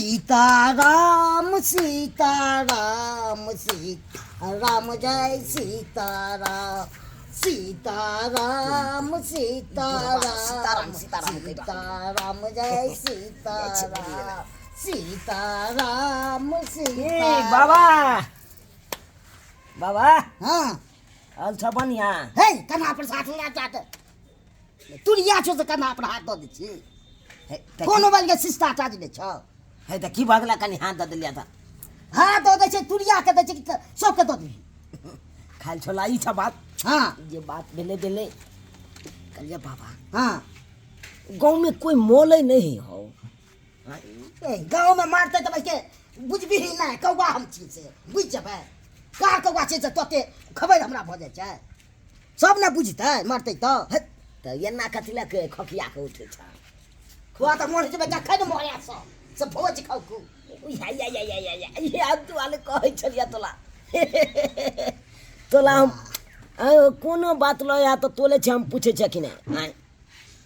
सीताराम सीताराम सीताराम जय सीताराम सीताराम सीताराम सीताराम जय सीताराम सीताराम सीताराम। बाबा बाबा हाँ अच्छा बढ़िया हे कना पर साथ ले जाते तुरिया छो से कना पर हाथ दो दे छी कोनो बाल के शिष्टाचार दे छ है त की भगला कनी हाथ द दिलिया था हाथ दो दे छी तुरिया के दे छी सब के दो दी खाल छोला ई छ बात हाँ ये बात बेले बेले कलिया बाबा हाँ गांव में कोई मोले नहीं हो गांव में मारते तो के बुझबी ही ना कौवा हम छी से बुझ जबे का कौवा छी से तोते खबर हमरा भ जाय छै सब ना बुझतै मारते तो त एना कथिला के खकिया के उठे छ खुआ तो मोर जबे का खद मोया सब भोज खाऊ को या तू वाले कहै छलिया तोला तोला हम कोनो बात ल या तो तोले छ हम पूछे छ कि नहीं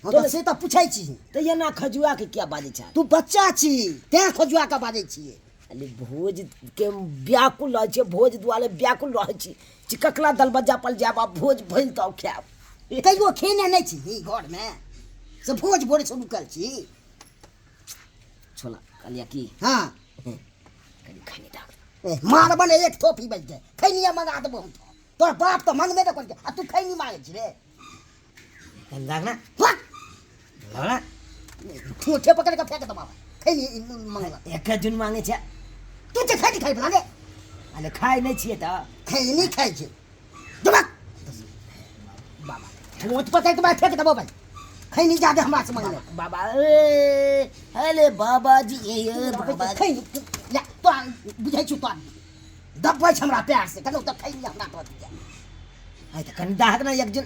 तो से तो पूछै छी त एना खजुआ के क्या बाजे छ तू बच्चा छी ते खजुआ का बाजे छी अली भोज के व्याकुल रह छे भोज दुआले व्याकुल रह छी चिककला दल बजा पल जाबा भोज भइल त खाब कहियो खेने नहीं छी घर में से भोज भोरे से रुकल छी छोला कलिया की हां कनी खाने दा मार बने एक थोपी बज गए खैनिया मंगा देबो हम तोर बाप तो मंगबे न कर आ तू खैनी मांगे छी रे लागना लागना ठोठे पकड़ के फेंक दबा खैनी मंगा एक जन मांगे छ तू जे खैनी खाइ बना ले अले खाइ नहीं छिए त खैनी खाइ छी दबा बाबा ठोठ पकड़ के फेंक दबो भाई खैनी जादे हमरा से मांगे बाबा अले बाबा जी ये बाबा खैनी ले तो बुझै छु तो दबबै छ हमरा प्यार से कनो त खैनी हमरा तो दिया है त कनी दाहक ना एक जन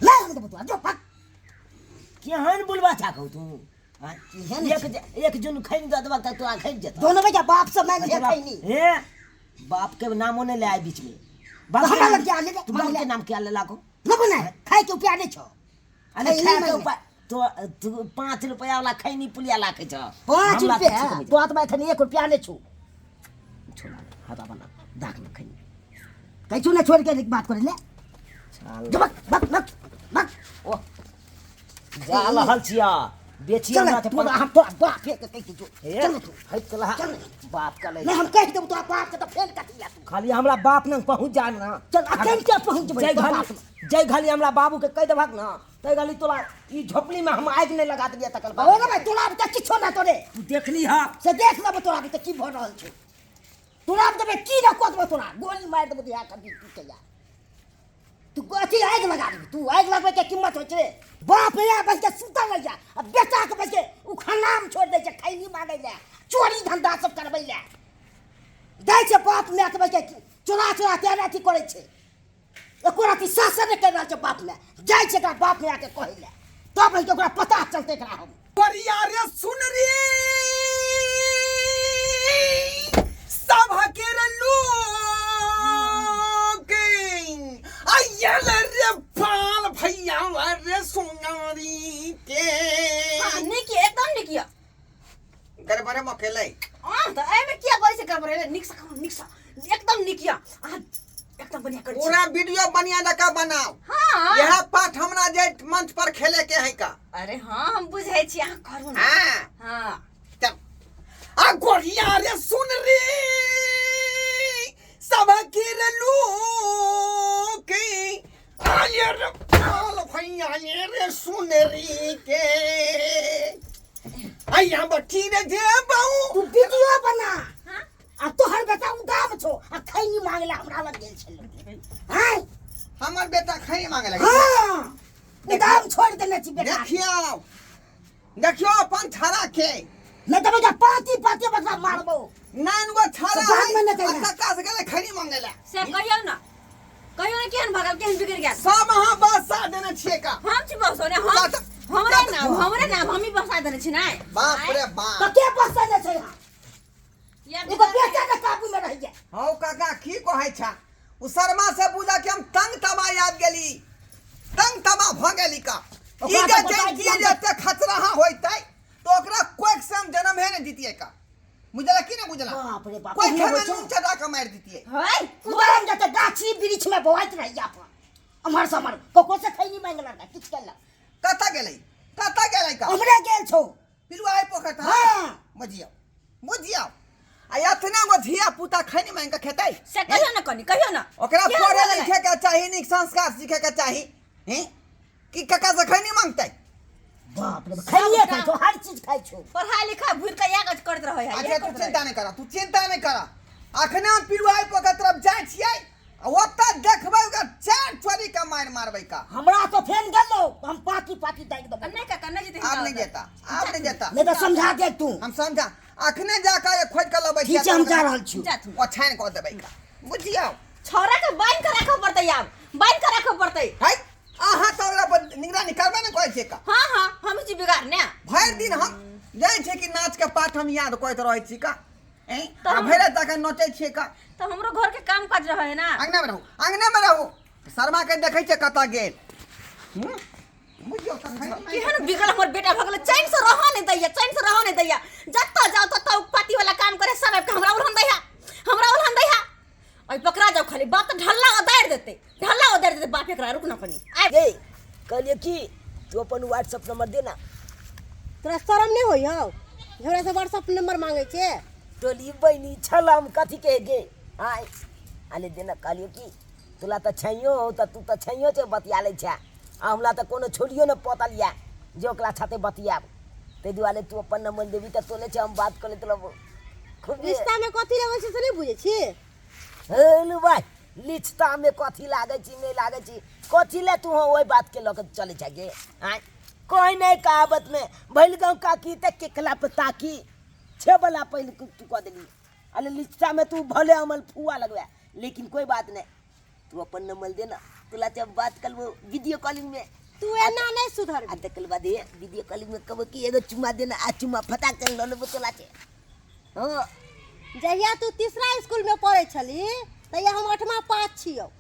ले हम तो बतवा जो पक केहन बुलवा था कहू तू एक जन खैनी द दबा त तू आ खै जत दोनों भैया बाप से मांग ले खैनी हे बाप के नामो ने ले आए बीच में बाप हमरा लग जा ले तुम्हारे के नाम क्या ले लाको न बना खाए के प्यार नहीं छो अरे खाए के ऊपर तो 5 रुपया वाला खैनी पुलिया लाखे छ 5 रुपया तो आत में खनी 1 रुपया नहीं छू छोड़ा हाथा बना दाग में खैनी कहीं चुने छोड़ के बात कर ले जब बक बक बक ओ जाल हल छिया बेची हमरा त हम तो बाप के कह के जो चल तू है चला बाप का ले हम कह दे तो बाप के तो फेल काट लिया तू खाली हमरा बाप न पहुंच जाए ना चल अकेले क्या पहुंच जय घाली हमरा बाबू के कह देबक ना तै गली तोला ई झोपड़ी में हम आग नहीं लगा दिया तकल ओ ना भाई तोला त किछो ना तोरे तू देख ली हा से देख ले तोला त की भ रहल छ तोला त की न कोत तोला गोली मार दे दिया कर दी के जा तू कथी आग लगा दे तू आग लगबे के कीमत होय छे बाप रे बस के सुता लग जा अब बेटा के बस के उ खनाम छोड़ दे छे खैनी मांगे ले चोरी धंधा सब करबै ले दै छे बाप ने के बस के चोरा चोरा तेरा की करे छे एको राती शासन कर रहल छे बाप ने जाय छे का बाप ने आके कहै ले तब है ओकरा पता चलते एकरा हम परिया रे सुन रे सब के लोगे आयल रे पाल भैया रे सोनारी के नहीं किया एकदम नहीं किया गड़बड़े मकेले तो ए में किया कोई से गड़बड़े निक्सा एकदम नहीं किया एकदम बढ़िया कर पूरा वीडियो बढ़िया जका बनाओ हां यह पाठ हमरा जे मंच पर खेले के है का अरे हां हम बुझै छी अहाँ करू ना हां हां तब आ गोरिया रे सुन रे सब के लोगे आयल पाल भैया रे सुन रे के आया बठी रे जे बाऊ तू वीडियो बना आ तोहर बेटा उदाम छो आ खैनी मांगला हमरा लग गेल छल हां हमर बेटा खाई मांगे लगे हां उदाम छोड़ देने छी बेटा देखियो अपन छाड़ा के न तब जा पाती बसा मारबो नाइन गो छाड़ा बाद में न कहना। कक्का से गेले खैनी मांगे ला से कहियो ना केहन भागल केहन बिगड़ गया सब हां बसा देने छिए का हम छी बस ने हम हमरे नाम हम ही बसा देने छी नहीं बाप रे तो बाप के बसा ने छै या एगो बेटा के काबू में रह जाए हौ काका की कहै छा उ शर्मा से बुझा के हम तंग तमा याद गेली तंग तमा भ गेली का ई जे जे खतरा होइतै तो ओकरा कोई सम जन्म है ने जीतिए का बुझला कि ना बुझला बाप रे बाप, कोई ये खेमे होय छै? नून चटा के मार देतिए हाय उदाहरण जते गाछी वृक्ष में बोआइत रही अपन अमर समर कोको से खैनी मांगला ना किछ केला कता गेलै का हमरे गेल छौ पिलुआ आई पोखत हाँ। बुझियो आ एतना गो धिया पुता खैनी मांग के खेतै से कहियो ना कनी कहियो ना ओकरा क्या पढ़े बोलले? लिखे के चाही नीक संस्कार सीखे के चाही हैं कि कका से खैनी मांगतै बाप रे खैनिए खाइ छौ हर चीज खाइ छौ पढ़ाई लिखाई भूल के या कुछ करत रहे है अच्छा तू चिंता नहीं करा अखने हम पिलुआ आई पोखत तरफ जाय छियै आ ओतऽ देखबै ओकर चार छोरी के मार मारबै का हमरा तो फेन गेलो हम पाकी दाइ देबो नहीं का करना जी आप नहीं जेता नहीं तो समझा दे तू हम समझा अखने जाकर ये खोज कर लबै ठीक छै हम जा रहल छी जा तू ओ छान कऽ देबै का बुझियो छोरा के बांध के रखो पड़तै आब बांध के रखो पड़तै है अहाँ तो ओकरा पर निगरानी करबे ने कहै छै का हां हम जी बिगाड़ने भरि दिन हम जाय छै कि नाच के पाठ हम याद करैत रहै छी का हैं तो हम- भरि तक नचै छियै का तो हमरो घर के काम काज रहे है ना अंगने में रहू शर्मा के देखै छै कतऽ गेल बुझियो त केहन बिगड़ हमर बेटा भगल चैन से रह नहीं दैया जत्ता जाओ तत्ता पार्टी वाला काम करे सब के हमरा उलहन दैया ओइ पकड़ा जाओ खाली बात ढल्ला उतार देते बाप एकरा रुक ना कनी ये कहलिए कि तू अपन व्हाट्सएप नंबर देना तोरा शरम नहीं होई हो हमरा से व्हाट्सएप नंबर मांगे छे टोली बहनी छलम कथी कहे गे आय आले देना कहलिए कि तुला तो छैयो हो तो तू तो छैयो से बतिया ले छा आ हमरा तो कोनो छोड़ियो न पतलिया जे ओकरा छाते बतियाब ते दुआरे तू अपन नंबर देबी त तोले से हम बात कर लेत लब खूब रिश्ता में कथी लेवल से नहीं बुझे छी हेलो भाई लिस्ता में कथी लागे छी नहीं लागे छी कथी ले तू ओई बात के लक चले छ गे आय कोई नहीं कहावत में भइल गांव का की त केकला पता की छे वाला पहले तू कह देली अरे लिस्ता में तू भले अमल फुआ लगवा लेकिन कोई बात नहीं तू अपन नंबर देना तुला जब बात कर वो वीडियो कॉलिंग में तू एना नहीं सुधर आ तकल बाद ये वीडियो कॉलिंग में कब की एगो चुमा देना आ चुमा फटा कर लो लो तोला के हां जहिया तू तीसरा स्कूल में पढ़े छली तहिया हम 8वां पास छियो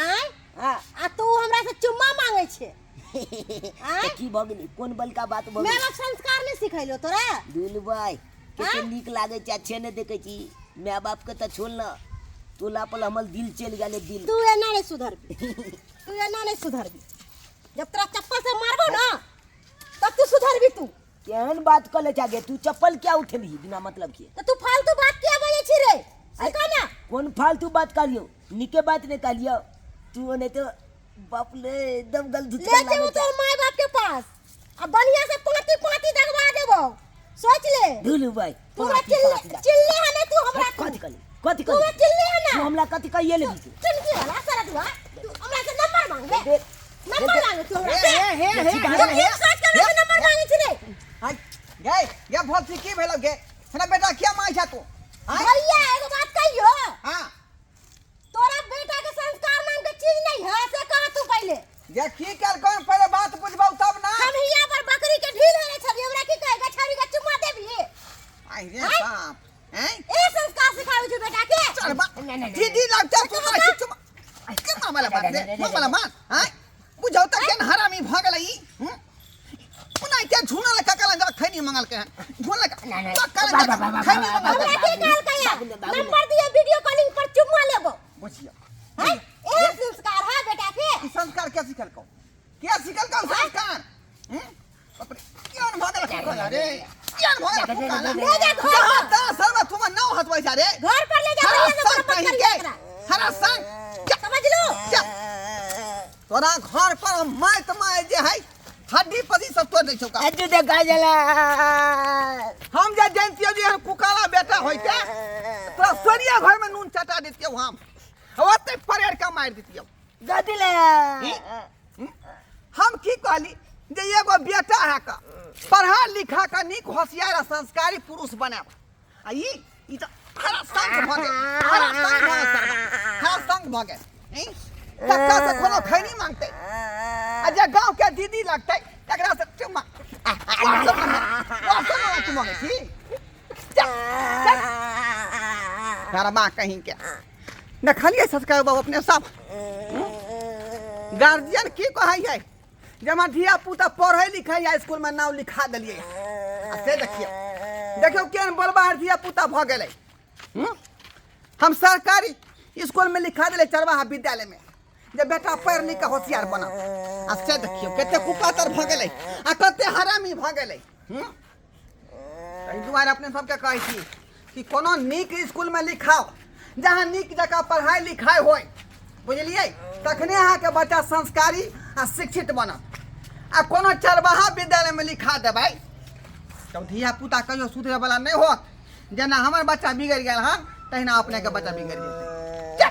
आय हां आ तू हमरा से चुम्मा मांगे छे तो की भगली कौन बल का बात भगली मैं संस्कार नहीं सिखैलो तोरा दुल भाई केते नीक लागे छै अच्छे ने देखे छी माय बाप के त छोड़ ना तोला पर हमर दिल चल गेले दिल तू एना नहीं सुधरबी जब तेरा चप्पल से मारबो ना तब तू सुधरबी तू केहन बात कर ले जागे तू चप्पल क्या उठेली बिना मतलब के तो तू फालतू बात क्या बोले छी रे सिखा ना कौन फालतू बात करियो निके बात नहीं करियो तू ने तो बाप ले एकदम गलत ले जेबो तो माय बाप के पास अब बढ़िया से पाती दगवा देबो सोच ले दुलू भाई तू चिल्ले हने तू हमरा कथी तू चिल्ले है ना तू हमला कथी कहिए ले तू चिल्ले वाला सारा तू हमरा से नंबर मांगे देख नंबर मांगे तू हमरा से हे सोच के हमरा से नंबर मांगे छी रे हाय गए या बहुत की भेलो गे है ना बेटा क्या मांग छा तू भैया एगो बात कहियो हां तोरा बेटा के संस्कार नाम के चीज नहीं है से कह तू पहले ये की कर कौन पहले बात बुझबौ तब ना हम हिया पर बकरी के ढील होने छबी हमरा की कहे गछारी का चुम्मा देबी आई रे बाप हैं ए संस्कार सिखावे छी बेटा के चल बा दीदी लगता तू मार चुप के मामला बात रे मामला मान हां बुझौ त केन हरामी भ गेलै पुना के झुना लका कला खैनी मंगल के झुना लका खैनी मंगल हमरा के काल कया नंबर दिए वीडियो कॉलिंग पर चुम्मा लेबो बुझियो हैं ए संस्कार है बेटा के ई संस्कार क्या सिखल को संस्कार बाप रे केन भ गेल रे केन भ गेल ले जा घर ता सर्व तुम नाव हतबै जा रे घर पर ले जा भैया से कहीं के हरा संग समझ लो तोरा घर पर माय जे है हड्डी पदी सब तोड़ दे छौका अजू देखा जला हम जे जानतियो जे हम कुकाला बेटा होय के तोरा सोरिया घर में नून चटा देतियो हम ओते परेड़ का मार देतियो गदिले हम की कहली जे एगो बेटा है का पढ़ा लिखा का नीक होशियार आ संस्कारी पुरुष बनाब आ ई त हरा संग भ गेल हरा संग भ गेल कक्का से कोनो खैनी मांगते आ जे गांव के दीदी लगते एकरा से चुम्मा वास्तव तू मांगे छी तारा मां कहीं के न खाली संस्कार बाबू अपने सब गार्जियन की कहै है जमा धिया पुता पढ़ै लिखै है स्कूल में नाम लिखा देलिए आ से देखिए देखियो केन बलबाहर धिया पुता भ गेलै। हम सरकारी स्कूल में लिखा दिले चरवाहा विद्यालय में जे बेटा पढ़ लिख के होशियार बना। आ से देखियो कते कुपातर भ गेलै आ कते हरामी भ गेलै। एहि दुआरे अपने सबके कहै छी कि कोनो नीक स्कूल में लिखाओ जहाँ नीक जगह पढ़ाई लिखाई होय, बुझलिए, तखने अहाँके बच्चा संस्कारी आ शिक्षित बनत। आ कोनो चरवाहा विद्यालय में लिखा देबै तो धिया पुता कहियो सुधरे वाला नहीं होत। जेना हमर बच्चा बिगड़ गेल हन तहिना अपने के बच्चा बिगड़ जेतै।